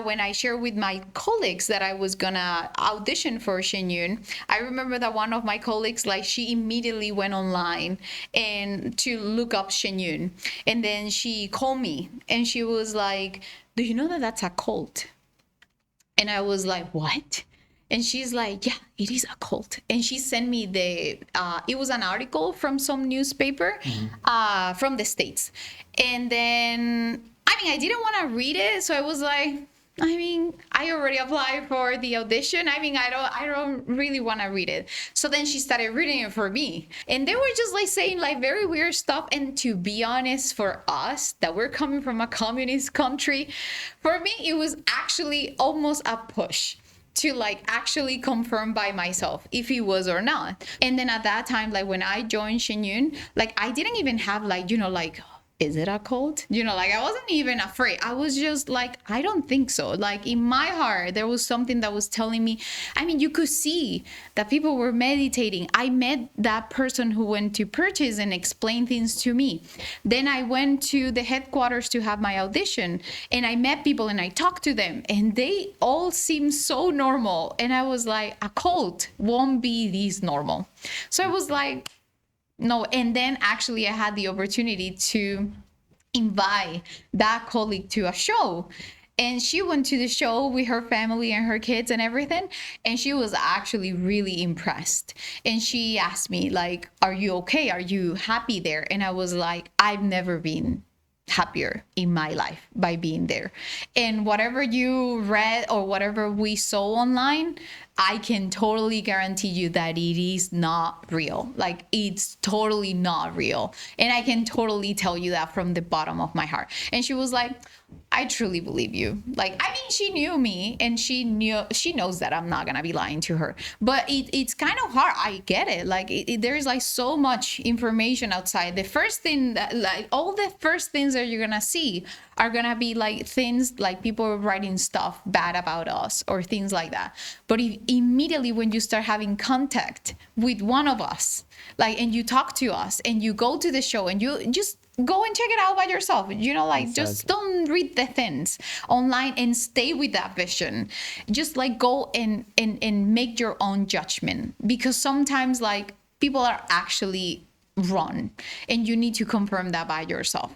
When I shared with my colleagues that I was gonna audition for Shen Yun, I remember that one of my colleagues, like, she immediately went online and to look up Shen Yun. And then she called me and she was like, do you know that that's a cult? And I was like, what? And she's like, yeah, it is a cult. And she sent me it was an article from some newspaper from the States. And then, I mean, I didn't want to read it. So I was like, I mean, I already applied for the audition. I mean, I don't really want to read it. So then she started reading it for me. And they were just like saying like very weird stuff. And to be honest, for us that we're coming from a communist country, for me, it was actually almost a push to like actually confirm by myself if he was or not. And then at that time, like when I joined Shen Yun, like I didn't even have like, like, is it a cult? Like I wasn't even afraid. I was just like, I don't think so. Like in my heart, there was something that was telling me, I mean, you could see that people were meditating. I met that person who went to purchase and explain things to me. Then I went to the headquarters to have my audition and I met people and I talked to them and they all seemed so normal. And I was like, a cult won't be this normal. So I was like, no. And then actually I had the opportunity to invite that colleague to a show, and she went to the show with her family and her kids and everything, and she was actually really impressed. And she asked me like, are you okay, are you happy there? And I was like, I've never been happier in my life by being there. And whatever you read or whatever we saw online, I can totally guarantee you that it is not real. Like it's totally not real. And I can totally tell you that from the bottom of my heart. And she was like, I truly believe you. Like, I mean, she knew me and she knows that I'm not gonna be lying to her, but it's kind of hard. I get it. Like there's like so much information outside. The first thing that, like, all the first things that you're gonna see are gonna be like things like people writing stuff bad about us or things like that. But immediately when you start having contact with one of us, like, and you talk to us and you go to the show and you just go and check it out by yourself, like exactly. Just don't read the things online and stay with that vision. Just like go and make your own judgment, because sometimes like people are actually wrong and you need to confirm that by yourself.